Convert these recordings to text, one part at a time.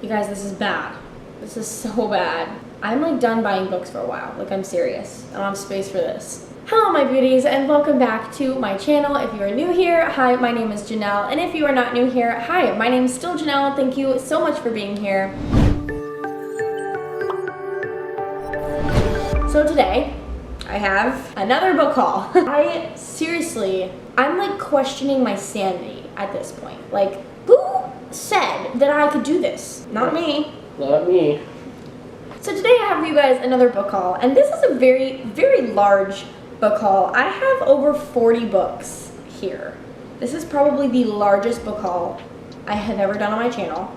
You guys, this is bad. This is so bad. I'm like done buying books for a while. Like, I'm serious. I don't have space for this. Hello my beauties, and welcome back to my channel. If you are new here, hi, my name is Janelle, and if you are not new here, hi, my name is still Janelle. Thank you so much for being here. So today, I have another book haul. I'm like questioning my sanity at this point. Like, who said that I could do this? Not me. Not me. So today I have for you guys another book haul, and this is a very, very large book haul. I have over 40 books here. This is probably the largest book haul I have ever done on my channel,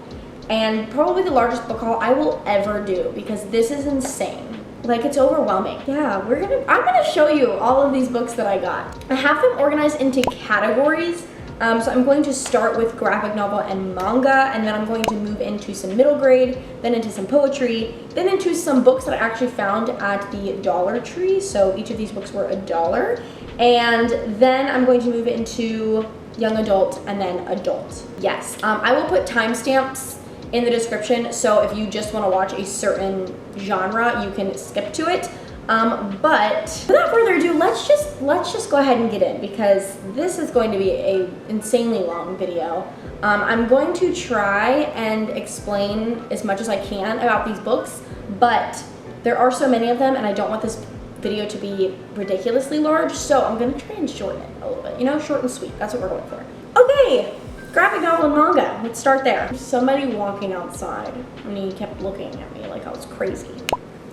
and probably the largest book haul I will ever do, because this is insane. Like, it's overwhelming. Yeah, I'm gonna show you all of these books that I got. I have them organized into categories. So I'm going to start with graphic novel and manga, and then I'm going to move into some middle grade, then into some poetry, then into some books that I actually found at the Dollar Tree. So each of these books were $1. And then I'm going to move into young adult and then adult. Yes, I will put timestamps in the description, so if you just want to watch a certain genre, you can skip to it. But without further ado, let's just go ahead and get in, because this is going to be a insanely long video. I'm going to try and explain as much as I can about these books, but there are so many of them and I don't want this video to be ridiculously large, so I'm gonna try and shorten it a little bit, you know, short and sweet. That's what we're going for. Okay, graphic novel and manga, let's start there. There's somebody walking outside and he kept looking at me like I was crazy.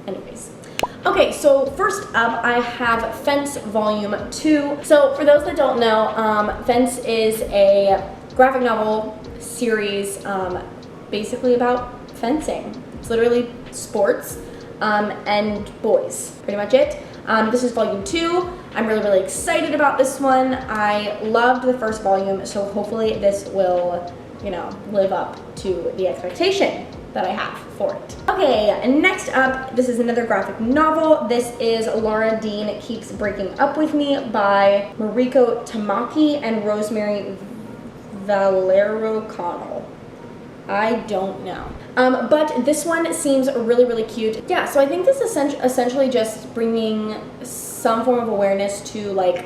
Anyways. Okay, so first up I have Fence Volume 2. So for those that don't know, Fence is a graphic novel series basically about fencing. It's literally sports and boys, pretty much it. This is Volume 2. I'm really, really excited about this one. I loved the first volume, so hopefully this will, you know, live up to the expectation that I have for it. Okay, next up, this is another graphic novel. This is Laura Dean Keeps Breaking Up With Me by Mariko Tamaki and Rosemary Valero Connell. I don't know. But this one seems really, really cute. Yeah, so I think this is essentially just bringing some form of awareness to like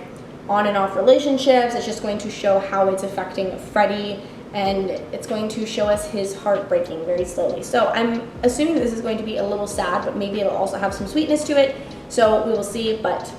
on and off relationships. It's just going to show how it's affecting Freddie, and it's going to show us his heart breaking very slowly. So I'm assuming this is going to be a little sad, but maybe it'll also have some sweetness to it. So we will see, but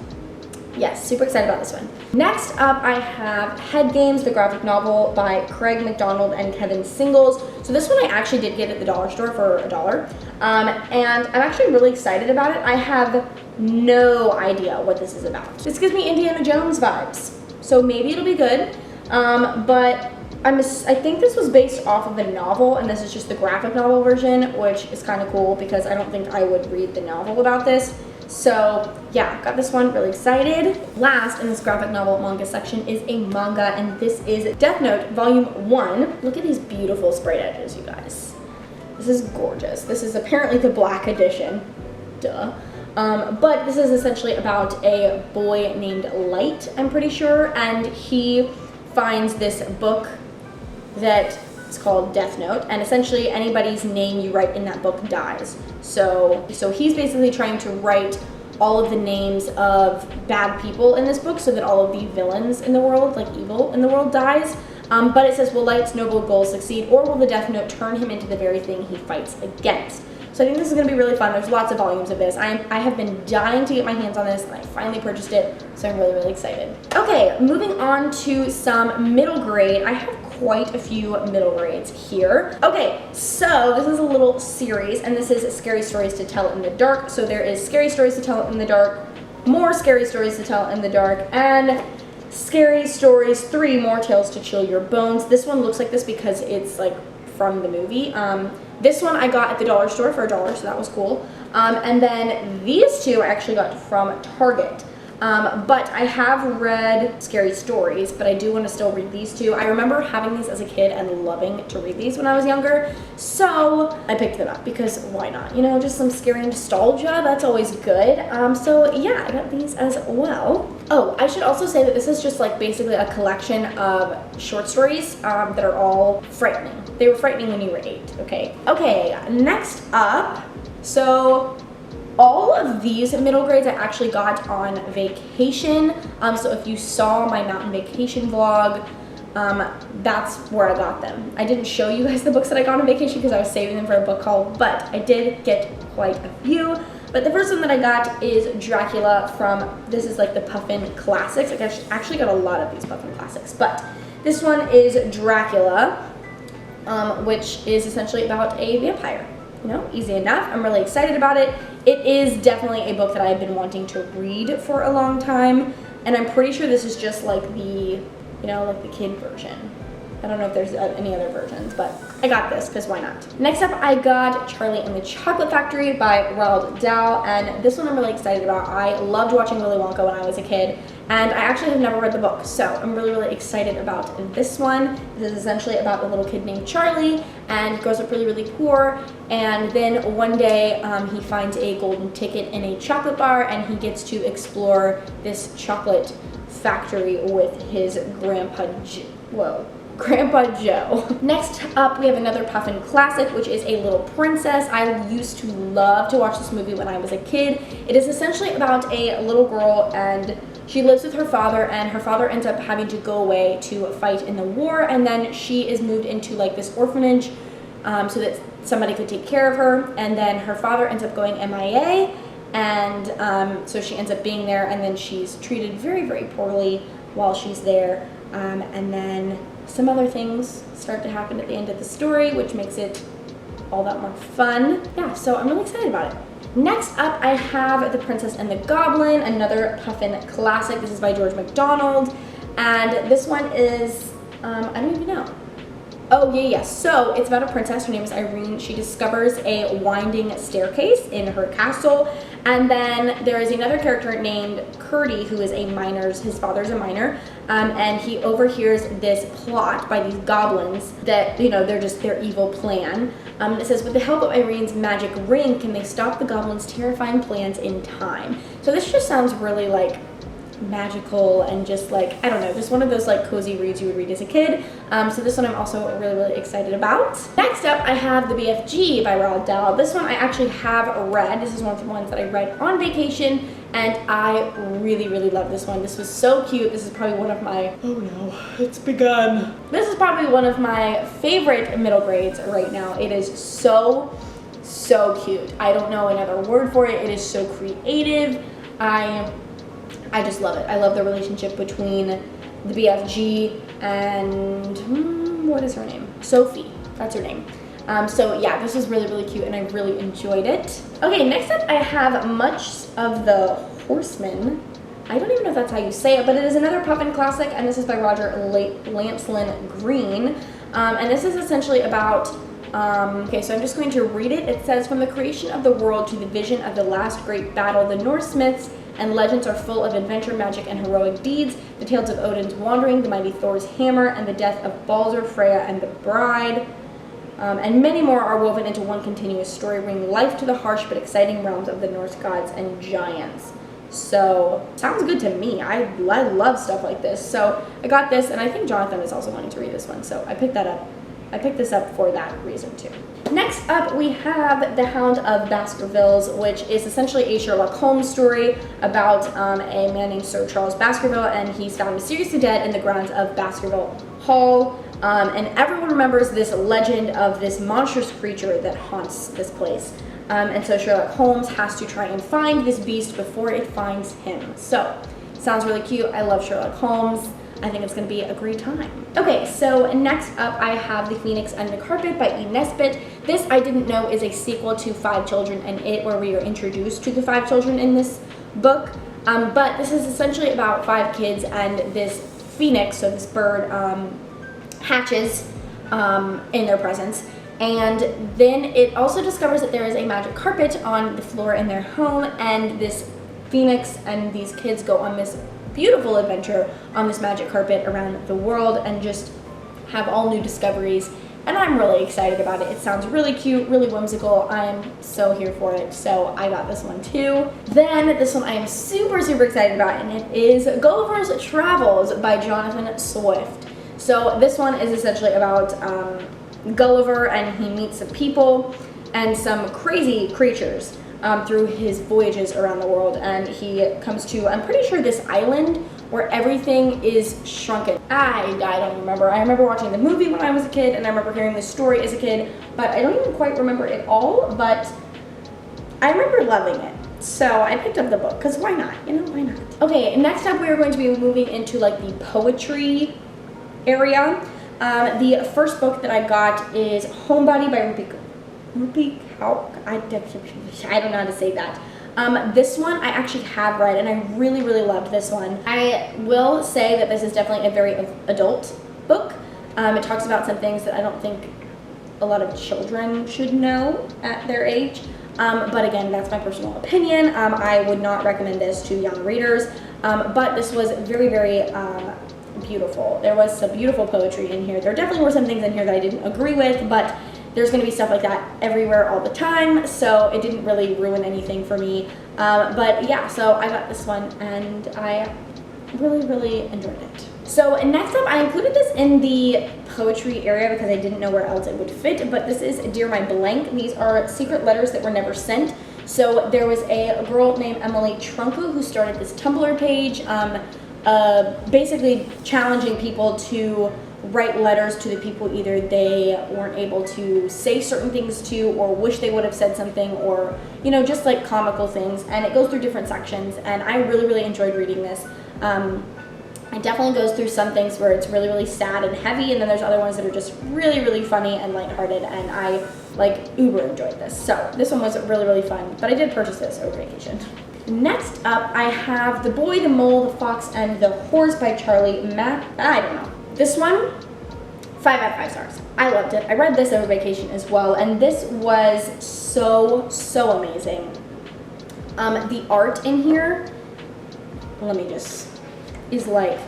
yes, super excited about this one. Next up, I have Head Games, the graphic novel by Craig McDonald and Kevin Singles. So this one I actually did get at the dollar store for $1. And I'm actually really excited about it. I have no idea what this is about. This gives me Indiana Jones vibes. So maybe it'll be good, but I think this was based off of a novel, and this is just the graphic novel version, which is kind of cool because I don't think I would read the novel about this. So yeah, got this one, really excited. Last in this graphic novel manga section is a manga, and this is Death Note Volume 1. Look at these beautiful sprayed edges, you guys. This is gorgeous. This is apparently the black edition. Duh. But this is essentially about a boy named Light, I'm pretty sure, and he finds this book that is called Death Note, and essentially anybody's name you write in that book dies. So he's basically trying to write all of the names of bad people in this book so that all of the villains in the world, like evil in the world, dies. But it says, will Light's noble goals succeed, or will the Death Note turn him into the very thing he fights against? So I think this is going to be really fun. There's lots of volumes of this. I have been dying to get my hands on this, and I finally purchased it, so I'm really, really excited. Okay, moving on to some middle grade. I have quite a few middle grades here. Okay, so this is a little series, and this is Scary Stories to Tell in the Dark. So there is Scary Stories to Tell in the Dark, more Scary Stories to Tell in the Dark, and Scary Stories 3, More Tales to Chill Your Bones. This one looks like this because it's like from the movie. This one I got at the dollar store for $1, so that was cool. And then these two I actually got from Target. But I have read Scary Stories, but I do want to still read these two. I remember having these as a kid and loving to read these when I was younger, so I picked them up because why not? You know, just some scary nostalgia, that's always good. So yeah, I got these as well. Oh, I should also say that this is just like basically a collection of short stories that are all frightening. They were frightening when you were 8, okay? Okay, next up, so all of these middle grades I actually got on vacation. So if you saw my mountain vacation vlog, that's where I got them. I didn't show you guys the books that I got on vacation because I was saving them for a book haul, but I did get quite a few. But the first one that I got is Dracula from, this is like the Puffin Classics. I actually got a lot of these Puffin Classics, but this one is Dracula, which is essentially about a vampire. You know, easy enough. I'm really excited about it. It is definitely a book that I've been wanting to read for a long time, and I'm pretty sure this is just like the, you know, like the kid version. I don't know if there's any other versions, but I got this because why not? Next up, I got Charlie and the Chocolate Factory by Roald Dahl, and this one I'm really excited about. I loved watching Willy Wonka when I was a kid, and I actually have never read the book, so I'm really, really excited about this one. This is essentially about a little kid named Charlie, and grows up really, really poor, and then one day he finds a golden ticket in a chocolate bar, and he gets to explore this chocolate factory with his Grandpa Joe. Next up, we have another Puffin classic, which is A Little Princess. I used to love to watch this movie when I was a kid. It is essentially about a little girl, and she lives with her father, and her father ends up having to go away to fight in the war, and then she is moved into like this orphanage so that somebody could take care of her, and then her father ends up going MIA, and so she ends up being there, and then she's treated very, very poorly while she's there, and then some other things start to happen at the end of the story, which makes it all that more fun. Yeah, so I'm really excited about it. Next up, I have The Princess and the Goblin, another Puffin classic. This is by George MacDonald, and this one is, I don't even know. Oh, yeah. So it's about a princess. Her name is Irene. She discovers a winding staircase in her castle, and then there is another character named Curdy who is a miner's, his father's a miner, and he overhears this plot by these goblins that, you know, their evil plan. It says, with the help of Irene's magic ring, can they stop the goblins' terrifying plans in time? So this just sounds really like magical and just like, I don't know, just one of those like cozy reads you would read as a kid. So this one I'm also really, really excited about. Next up, I have The BFG by Roald Dahl. This one I actually have read. This is one of the ones that I read on vacation, and I really, really love this one. This was so cute. This is probably one of my, oh no, it's begun. This is probably one of my favorite middle grades right now. It is so, so cute. I don't know another word for it. It is so creative. I just love it. I love the relationship between the BFG and, what is her name? Sophie, that's her name. So yeah, this is really, really cute, and I really enjoyed it. Okay, next up I have Much of the Horseman. I don't even know if that's how you say it, but it is another Puffin classic, and this is by Roger Lancelyn Green. And this is essentially about, okay, so I'm just going to read it. It says, from the creation of the world to the vision of the last great battle, the Norse myths and legends are full of adventure, magic, and heroic deeds. The tales of Odin's wandering, the mighty Thor's hammer, and the death of Baldur, Freya, and the bride. And many more are woven into one continuous story, bringing life to the harsh but exciting realms of the Norse gods and giants. So, sounds good to me. I love stuff like this. So, I got this, and I think Jonathan is also wanting to read this one, so I picked that up. I picked this up for that reason too. Next up, we have The Hound of Baskervilles, which is essentially a Sherlock Holmes story about a man named Sir Charles Baskerville, and he's found mysteriously dead in the grounds of Baskerville Hall. And everyone remembers this legend of this monstrous creature that haunts this place. And so Sherlock Holmes has to try and find this beast before it finds him. So, sounds really cute. I love Sherlock Holmes. I think it's going to be a great time. Okay, so next up I have The Phoenix and the Carpet by E. Nesbit. This I didn't know is a sequel to Five Children and It, where we are introduced to the 5 children in this book. But this is essentially about 5 kids, and this phoenix, so this bird, hatches in their presence. And then it also discovers that there is a magic carpet on the floor in their home, and this phoenix and these kids go on this beautiful adventure on this magic carpet around the world and just have all new discoveries, and I'm really excited about it. It sounds really cute, really whimsical. I'm so here for it, so I got this one too. Then this one I am super, super excited about, and it is Gulliver's Travels by Jonathan Swift. So this one is essentially about Gulliver, and he meets some people and some crazy creatures through his voyages around the world. And he comes to, I'm pretty sure, this island where everything is shrunken. I don't remember. I remember watching the movie when I was a kid, and I remember hearing the story as a kid, but I don't even quite remember it all, but I remember loving it. So I picked up the book, because why not? You know, why not? Okay, next up we are going to be moving into like the poetry area. The first book that I got is Homebody by Rupi Kaur. I don't know how to say that. This one I actually have read, and I really, really loved this one. I will say that this is definitely a very adult book. It talks about some things that I don't think a lot of children should know at their age. But again, that's my personal opinion. I would not recommend this to young readers, but this was very, very beautiful. There was some beautiful poetry in here. There definitely were some things in here that I didn't agree with, but there's going to be stuff like that everywhere all the time, so it didn't really ruin anything for me. But yeah, so I got this one, and I really, really enjoyed it. So next up, I included this in the poetry area because I didn't know where else it would fit, but this is Dear My Blank. These are secret letters that were never sent. So there was a girl named Emily Trunka who started this Tumblr page, basically challenging people to write letters to the people either they weren't able to say certain things to, or wish they would have said something, or, you know, just like comical things. And it goes through different sections, and I really, really enjoyed reading this. It definitely goes through some things where it's really, really sad and heavy, and then there's other ones that are just really, really funny and lighthearted, and I like uber enjoyed this. So this one was really, really fun, but I did purchase this over vacation. Next up, I have The Boy, the Mole, the Fox, and the Horse by Charlie Mack. I don't know. This one, 5 out of 5 stars. I loved it. I read this over vacation as well, and this was so, so amazing. The art in here, is like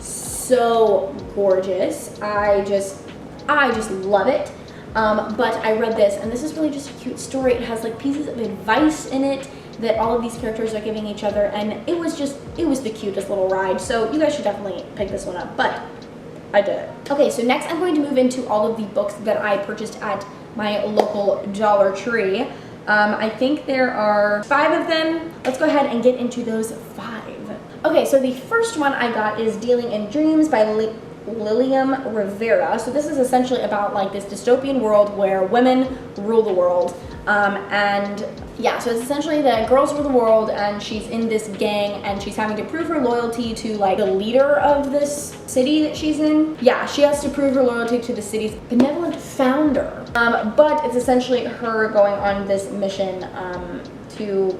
so gorgeous. I just love it. But I read this, and this is really just a cute story. It has like pieces of advice in it that all of these characters are giving each other, and it was the cutest little ride. So you guys should definitely pick this one up, but I did it. Okay, so next I'm going to move into all of the books that I purchased at my local Dollar Tree. I think there are 5 of them. Let's go ahead and get into those 5. Okay, so the first one I got is Dealing in Dreams by Lilium Rivera. So this is essentially about like this dystopian world where women rule the world. And yeah, so it's essentially that girls rule the world, and she's in this gang, and she's having to prove her loyalty to like the leader of this city that she's in. Yeah, she has to prove her loyalty to the city's benevolent founder. But it's essentially her going on this mission to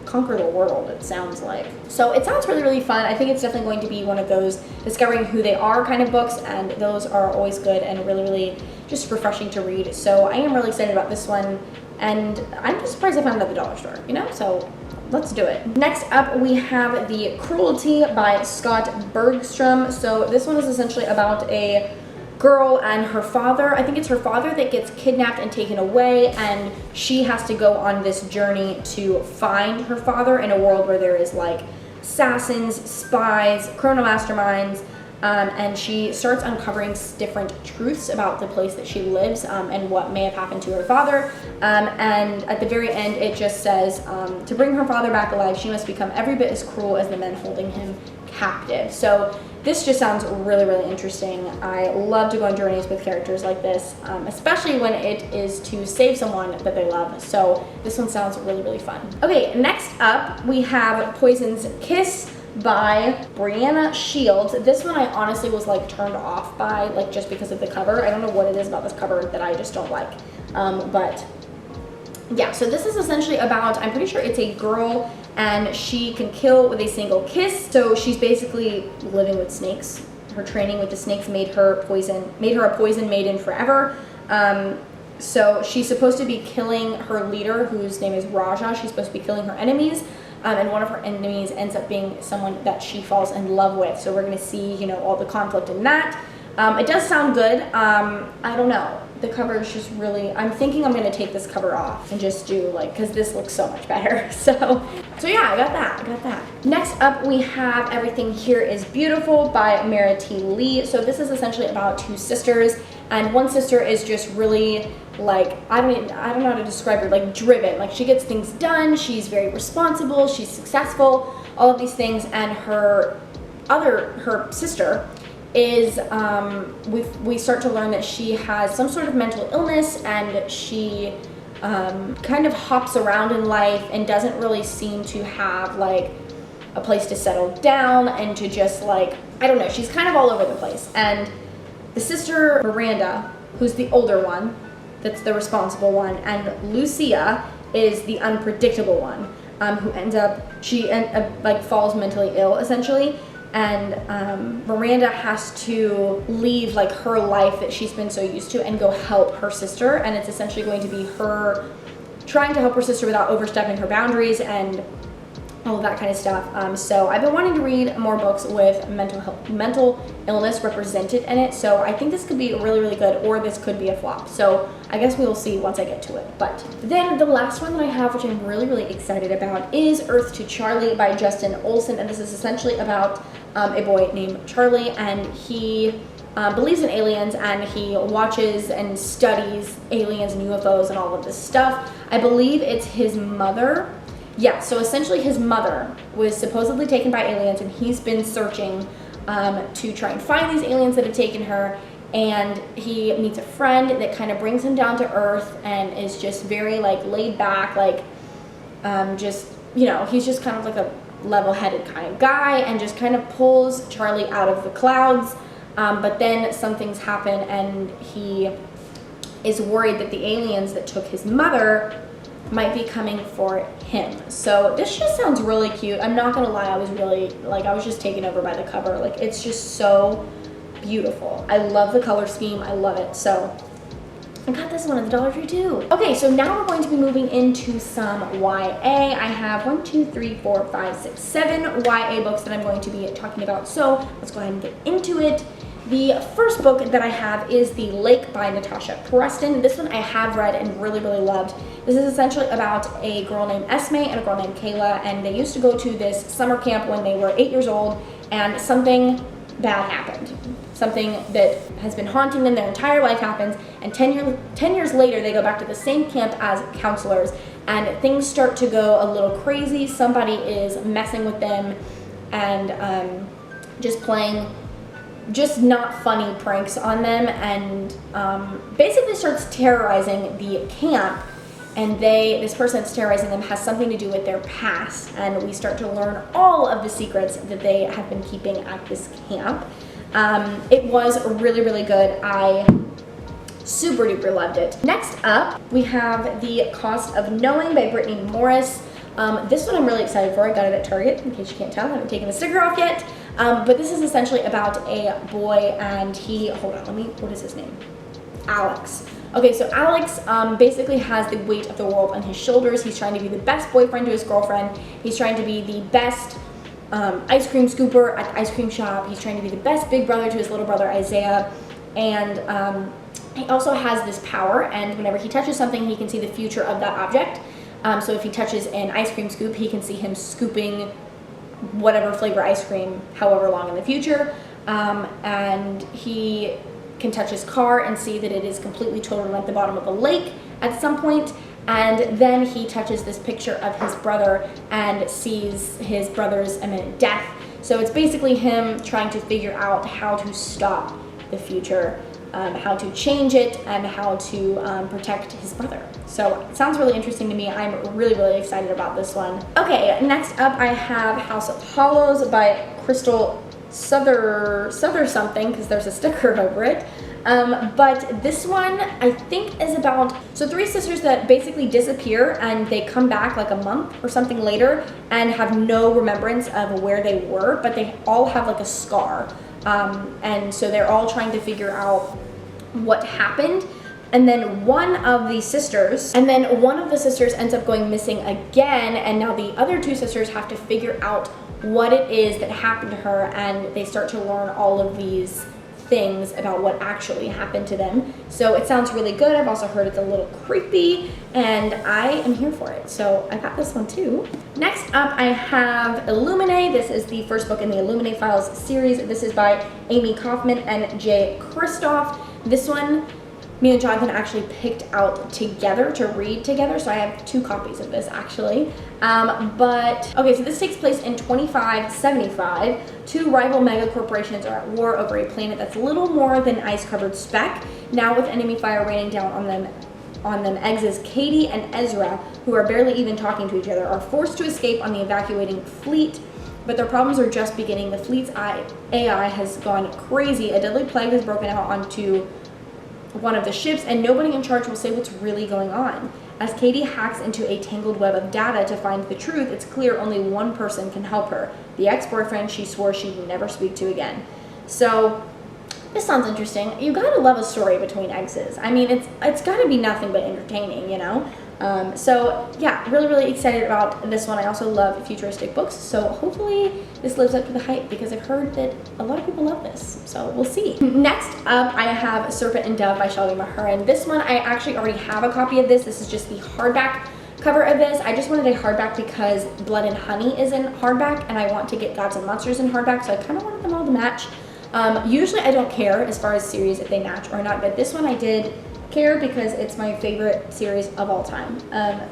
conquer the world, it sounds like. So it sounds really, really fun. I think it's definitely going to be one of those discovering who they are kind of books, and those are always good and really, really just refreshing to read. So I am really excited about this one, and I'm just surprised I found it at the dollar store, you know? So let's do it. Next up, we have The Cruelty by Scott Bergstrom. So this one is essentially about a girl and her father. I think it's her father that gets kidnapped and taken away, and she has to go on this journey to find her father in a world where there is like assassins, spies, criminal masterminds, and she starts uncovering different truths about the place that she lives and what may have happened to her father. And at the very end, it just says, to bring her father back alive, she must become every bit as cruel as the men holding him captive. So this just sounds really, really interesting. I love to go on journeys with characters like this, especially when it is to save someone that they love. So this one sounds really, really fun. Okay, next up we have Poison's Kiss by Brianna Shields. This one I honestly was like turned off by, like just because of the cover. I don't know what it is about this cover that I just don't like. But yeah, so this is essentially about, I'm pretty sure it's a girl and she can kill with a single kiss. So she's basically living with snakes. Her training with the snakes made her a poison maiden forever. So she's supposed to be killing her leader, whose name is Raja. She's supposed to be killing her enemies. And one of her enemies ends up being someone that she falls in love with. So we're gonna see, you know, all the conflict in that. It does sound good. I don't know. The cover is just really, I'm thinking I'm gonna take this cover off and just do like, cause this looks so much better. So yeah, I got that. Next up we have Everything Here is Beautiful by Mara T. Lee. So this is essentially about 2 sisters, and one sister is just really like, I don't know how to describe her, like driven. Like she gets things done, she's very responsible, she's successful, all of these things. And her sister is, we start to learn that she has some sort of mental illness, and she kind of hops around in life and doesn't really seem to have like a place to settle down, and to just like, I don't know, she's kind of all over the place. And the sister Miranda, who's the older one, that's the responsible one, and Lucia is the unpredictable one, who ends up, like falls mentally ill essentially. And Miranda has to leave like her life that she's been so used to and go help her sister, and it's essentially going to be her trying to help her sister without overstepping her boundaries and all of that kind of stuff. So I've been wanting to read more books with mental illness represented in it, so I think this could be really, really good, or this could be a flop. So I guess we will see once I get to it. But then the last one that I have, which I'm really, really excited about, is Earth to Charlie by Justin Olson, and this is essentially about a boy named Charlie, and he believes in aliens, and he watches and studies aliens and UFOs and all of this stuff. I believe it's his mother. Yeah, so essentially his mother was supposedly taken by aliens, and he's been searching to try and find these aliens that have taken her, and he meets a friend that kind of brings him down to earth and is just very like laid back, like just, you know, he's just kind of like a level-headed kind of guy, and just kind of pulls Charlie out of the clouds. But then some things happen, and he is worried that the aliens that took his mother might be coming for him. So this just sounds really cute. I'm not gonna lie, I was really, like, I was just taken over by the cover. Like, it's just so beautiful. I love the color scheme, I love it. So I got this one at the Dollar Tree too. Okay, so now we're going to be moving into some YA. I have 1, 2, 3, 4, 5, 6, 7 YA books that I'm going to be talking about. So let's go ahead and get into it. The first book that I have is The Lake by Natasha Preston. This one I have read and really, really loved. This is essentially about a girl named Esme and a girl named Kayla, and they used to go to this summer camp when they were 8 years old, and something bad happened. Something that has been haunting them their entire life happens, and 10 years later they go back to the same camp as counselors, and things start to go a little crazy. Somebody is messing with them and just playing just not funny pranks on them, and basically starts terrorizing the camp. And this person that's terrorizing them has something to do with their past, and we start to learn all of the secrets that they have been keeping at this camp. It was really, really good. I super duper loved it. Next up, we have The Cost of Knowing by Brittany Morris. This one I'm really excited for. I got it at Target, in case you can't tell. I haven't taken the sticker off yet. But this is essentially about a boy, and what is his name? Alex. Okay, so Alex basically has the weight of the world on his shoulders. He's trying to be the best boyfriend to his girlfriend. He's trying to be the best ice cream scooper at the ice cream shop. He's trying to be the best big brother to his little brother Isaiah. And he also has this power, and whenever he touches something, he can see the future of that object. So if he touches an ice cream scoop, he can see him scooping whatever flavor ice cream however long in the future. And he can touch his car and see that it is completely totaled at the bottom of a lake at some point. And then he touches this picture of his brother and sees his brother's imminent death. So it's basically him trying to figure out how to stop the future, how to change it, and how to protect his brother. So it sounds really interesting to me. I'm really, really excited about this one. Okay, next up I have House of Hollows by Crystal Souther something, because there's a sticker over it. But this one I think is about, so 3 sisters that basically disappear, and they come back like a month or something later and have no remembrance of where they were, but they all have like a scar. And so they're all trying to figure out what happened. And then one of the sisters ends up going missing again, and now the other 2 sisters have to figure out what it is that happened to her, and they start to learn all of these things about what actually happened to them. So it sounds really good. I've also heard it's a little creepy, and I am here for it. So I got this one too. Next up, I have Illuminae. This is the first book in the Illuminae Files series. This is by Amy Kaufman and Jay Kristoff. This one, me and Jonathan actually picked out together to read together, so I have 2 copies of this actually. Okay, so this takes place in 2575. 2 rival mega corporations are at war over a planet that's little more than ice-covered speck. Now with enemy fire raining down on them, exes Katie and Ezra, who are barely even talking to each other, are forced to escape on the evacuating fleet. But their problems are just beginning. The fleet's AI has gone crazy. A deadly plague has broken out onto one of the ships, and nobody in charge will say what's really going on. As Katie hacks into a tangled web of data to find the truth, it's clear only one person can help her, the ex-boyfriend she swore she'd never speak to again. So this sounds interesting. You gotta love a story between exes. I mean, it's gotta be nothing but entertaining, you know? So yeah, really excited about this one. I also love futuristic books, so hopefully this lives up to the hype, because I've heard that a lot of people love this, so we'll see. Next up, I have Serpent and Dove by Shelby Mahurin. This one, I actually already have a copy of this. This is just the hardback cover of this. I just wanted a hardback because Blood and Honey is in hardback, and I want to get Gods and Monsters in hardback, so I kind of wanted them all to match. Usually I don't care as far as series if they match or not, but this one I did care because it's my favorite series of all time.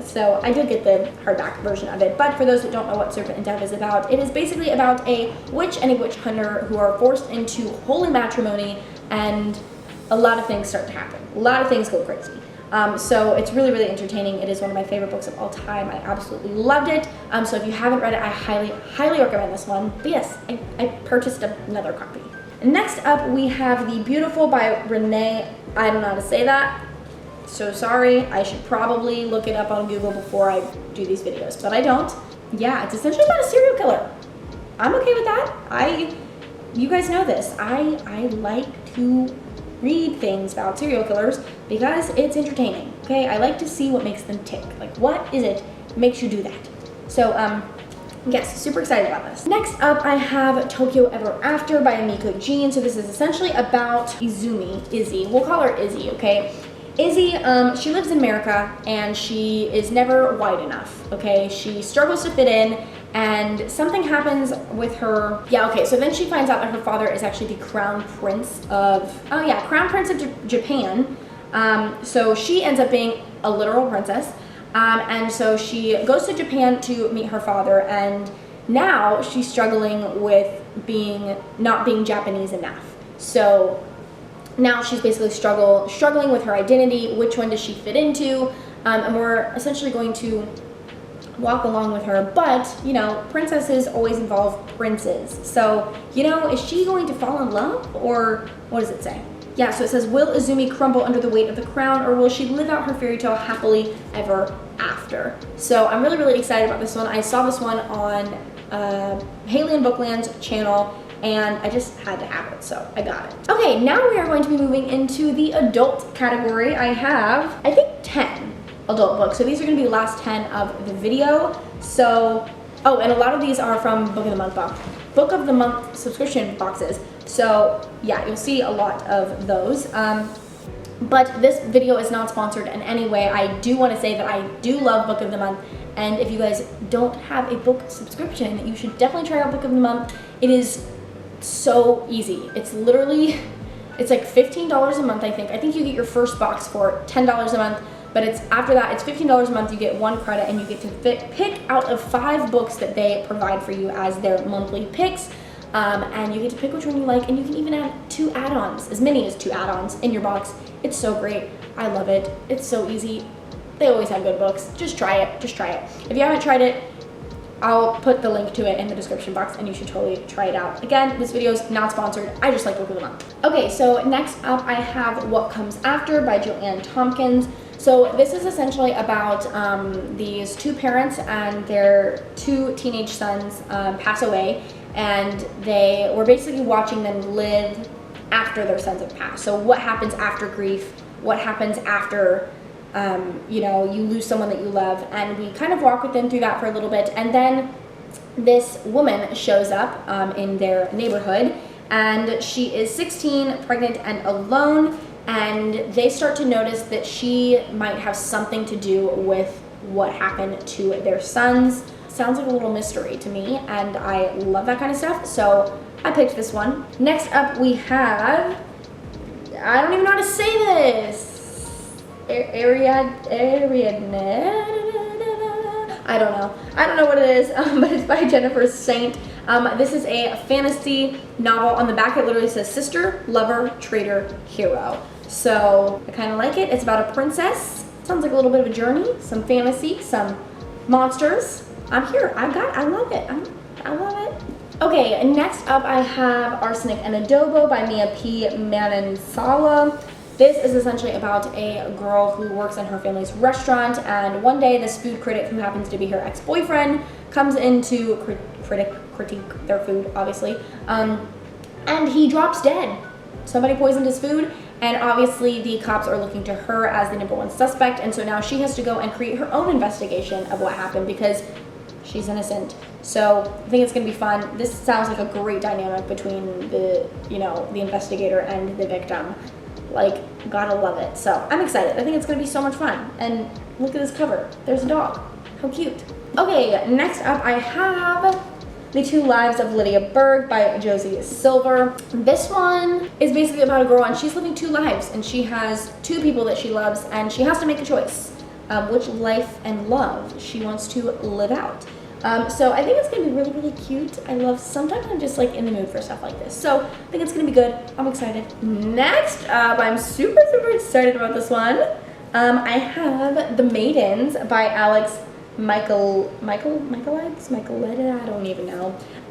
So I did get the hardback version of it. But for those that don't know what Serpent and Dove is about, it is basically about a witch and a witch hunter who are forced into holy matrimony, and a lot of things start to happen. A lot of things go crazy. So it's really entertaining. It is one of my favorite books of all time. I absolutely loved it. So if you haven't read it, I highly recommend this one. But yes, I purchased another copy. Next up, we have The Beautiful by Renee. I don't know how to say that, so sorry. I should probably look it up on Google before I do these videos, but I don't. Yeah, it's essentially about a serial killer. I'm okay with that. You guys know this. I like to read things about serial killers because it's entertaining, okay? I like to see what makes them tick. Like, what is it that makes you do that? So, yes, super excited about this. Next up, I have Tokyo Ever After by Amiko Jean. So this is essentially about Izzy. We'll call her Izzy, okay? Izzy, she lives in America, and she is never white enough, okay? She struggles to fit in, and something happens with her. Yeah, okay, so then she finds out that her father is actually the Crown Prince of Japan. So she ends up being a literal princess. And so she goes to Japan to meet her father, and now she's struggling with not being Japanese enough. So now she's basically struggling with her identity. Which one does she fit into? And we're essentially going to walk along with her. But, you know, princesses always involve princes. So, you know, is she going to fall in love, or what does it say? Yeah, so it says, will Izumi crumble under the weight of the crown, or will she live out her fairy tale happily ever after? So I'm really excited about this one. I saw this one on Haley and Bookland's channel, and I just had to have it, so I got it. Okay, now we are going to be moving into the adult category. I have, I think, 10 adult books. So these are going to be the last 10 of the video. So, oh, and a lot of these are from Book of the Month subscription boxes. So yeah, you'll see a lot of those. But this video is not sponsored in any way. I do want to say that I do love Book of the Month, and if you guys don't have a book subscription, you should definitely try out Book of the Month. It is so easy. It's like $15 a month, I think. I think you get your first box for $10 a month, but after that, it's $15 a month. You get 1 credit, and you get to pick out of 5 books that they provide for you as their monthly picks. And you get to pick which one you like, and you can even add 2 add-ons, as many as 2 add-ons in your box. It's so great. I love it. It's so easy. They always have good books. Just try it. Just try it. If you haven't tried it, I'll put the link to it in the description box, and you should totally try it out. Again, this video is not sponsored. I just like Book of the Month. Okay, so next up I have What Comes After by Joanne Tompkins. So this is essentially about these 2 parents and their 2 teenage sons pass away, and they were basically watching them live after their sons have passed. So what happens after grief? What happens after, you know, you lose someone that you love? And we kind of walk with them through that for a little bit. And then this woman shows up in their neighborhood, and she is 16, pregnant and alone, and they start to notice that she might have something to do with what happened to their sons. Sounds like a little mystery to me, and I love that kind of stuff, so I picked this one. Next up we have, I don't even know how to say this. I don't know what it is, but it's by Jennifer Saint. This is a fantasy novel. On the back it literally says sister, lover, traitor, hero. So I kind of like it. It's about a princess. Sounds like a little bit of a journey, some fantasy, some monsters. I'm here. I love it. I love it. Okay, next up I have Arsenic and Adobo by Mia P. Manansala. This is essentially about a girl who works in her family's restaurant, and one day this food critic, who happens to be her ex-boyfriend, comes in to critique their food, obviously, and he drops dead. Somebody poisoned his food, and obviously the cops are looking to her as the #1 suspect, and so now she has to go and create her own investigation of what happened because she's innocent. So I think it's gonna be fun. This sounds like a great dynamic between the investigator and the victim. Like, gotta love it. So I'm excited. I think it's gonna be so much fun. And look at this cover. There's a dog. How cute. Okay, next up I have The Two Lives of Lydia Berg by Josie Silver. This one is basically about a girl, and she's living two lives, and she has two people that she loves, and she has to make a choice which life and love she wants to live out. So I think it's gonna be really, really cute. Sometimes I'm just like in the mood for stuff like this. So I think it's gonna be good. I'm excited. Next up, I'm super, super excited about this one. I have The Maidens by Alex Michaelides?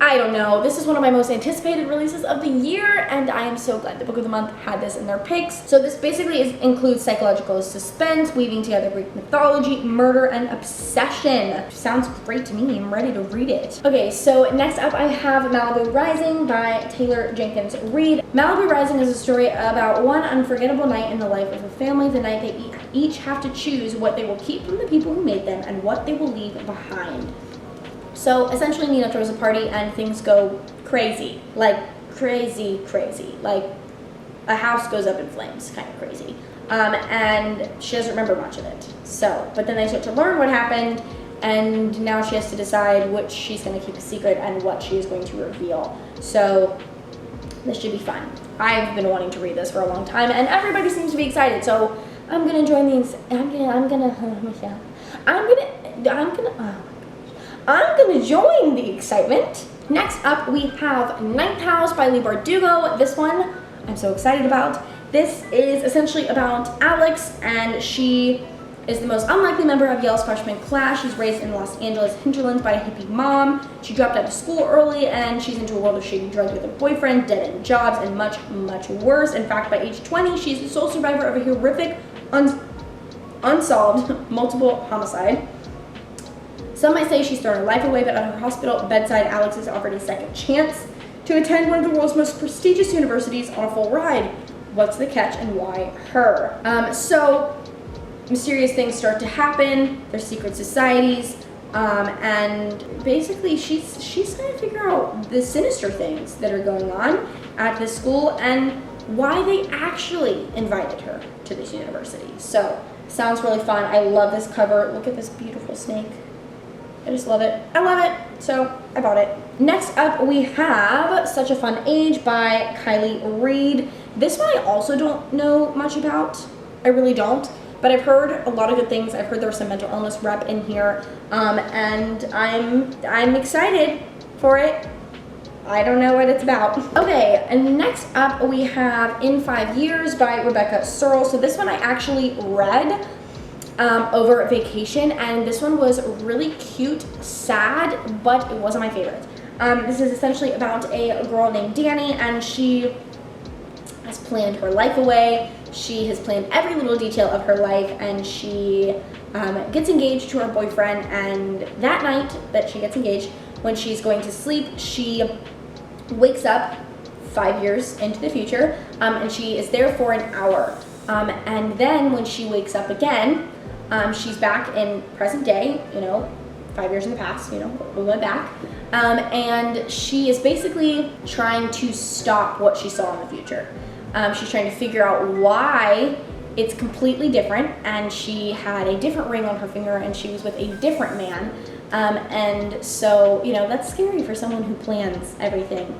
I don't know. This is one of my most anticipated releases of the year, and I am so glad the Book of the Month had this in their picks. So this basically includes psychological suspense, weaving together Greek mythology, murder, and obsession. Sounds great to me. I'm ready to read it. Okay, so next up I have Malibu Rising by Taylor Jenkins Reid. Malibu Rising is a story about one unforgettable night in the life of a family, the night they each have to choose what they will keep from the people who made them and what they will leave behind. So essentially Nina throws a party and things go crazy, like crazy. Like a house goes up in flames, kind of crazy. And she doesn't remember much of it. So, but then they start to learn what happened, and now she has to decide which she's going to keep a secret and what she is going to reveal. So this should be fun. I've been wanting to read this for a long time, and everybody seems to be excited. So I'm gonna join these. I'm gonna join the excitement. Next up, we have Ninth House by Leigh Bardugo. This one I'm so excited about. This is essentially about Alex, and she is the most unlikely member of Yale's freshman class. She's raised in Los Angeles hinterlands by a hippie mom. She dropped out of school early, and she's into a world of shady drugs with a boyfriend, dead-end jobs, and much, much worse. In fact, by age 20, she's the sole survivor of a horrific, unsolved multiple homicide. Some might say she's thrown her life away, but at her hospital bedside, Alex is offered a second chance to attend one of the world's most prestigious universities on a full ride. What's the catch, and why her? So mysterious things start to happen. There's secret societies, and basically she's trying to figure out the sinister things that are going on at this school and why they actually invited her to this university. So sounds really fun. I love this cover. Look at this beautiful snake. I just love it. I love it. So I bought it. Next up we have Such a Fun Age by Kylie Reed. This one I also don't know much about. I really don't. But I've heard a lot of good things. I've heard there's some mental illness rep in here, and I'm excited for it. I don't know what it's about. Okay, and next up we have In 5 Years by Rebecca Searle. So this one I actually read over vacation, and this one was really cute, sad, but it wasn't my favorite. This is essentially about a girl named Danny, and she has planned her life away. She has planned every little detail of her life, and she gets engaged to her boyfriend, and that night that she gets engaged, when she's going to sleep, she wakes up 5 years into the future, and she is there for an hour. And then when she wakes up again, she's back in present day, 5 years in the past, you know, we went back. And she is basically trying to stop what she saw in the future. She's trying to figure out why it's completely different, and she had a different ring on her finger and she was with a different man. And so, you know, that's scary for someone who plans everything.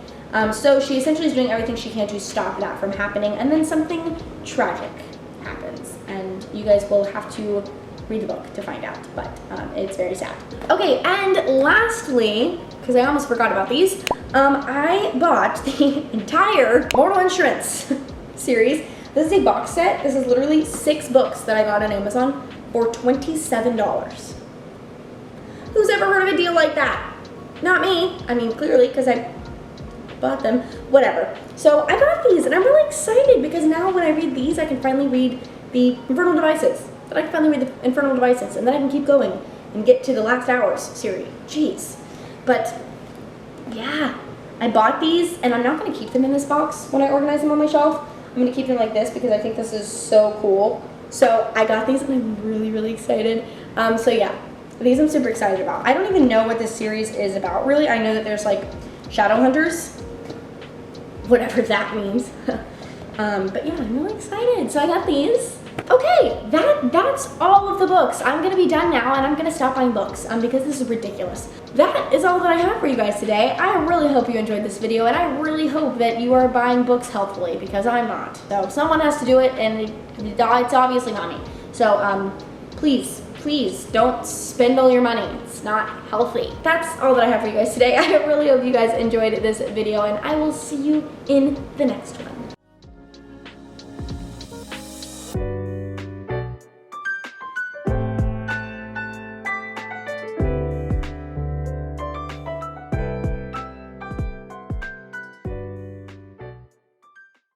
So she essentially is doing everything she can to stop that from happening, and then something tragic happens. And you guys will have to read the book to find out, but it's very sad. Okay, and lastly, because I almost forgot about these, I bought the entire Mortal Instruments series. This is a box set. This is literally 6 books that I got on Amazon for $27. Who's ever heard of a deal like that? Not me. I mean, clearly, because I bought them. Whatever. So I got these, and I'm really excited because now when I read these, I can finally read the Infernal Devices. That I can finally read the Infernal Devices, and then I can keep going and get to the Last Hours series. Jeez. But yeah, I bought these, and I'm not going to keep them in this box when I organize them on my shelf. I'm going to keep them like this because I think this is so cool. So I got these, and I'm really, really excited. So yeah, these I'm super excited about. I don't even know what this series is about, really. I know that there's like shadow hunters, whatever that means. But yeah, I'm really excited. So I got these. Okay, that's all of the books. I'm gonna be done now, and I'm gonna stop buying books because this is ridiculous. That is all that I have for you guys today. I really hope you enjoyed this video, and I really hope that you are buying books healthfully, because I'm not. So someone has to do it, and it's obviously not me. So please don't spend all your money. It's not healthy. That's all that I have for you guys today. I really hope you guys enjoyed this video, and I will see you in the next one.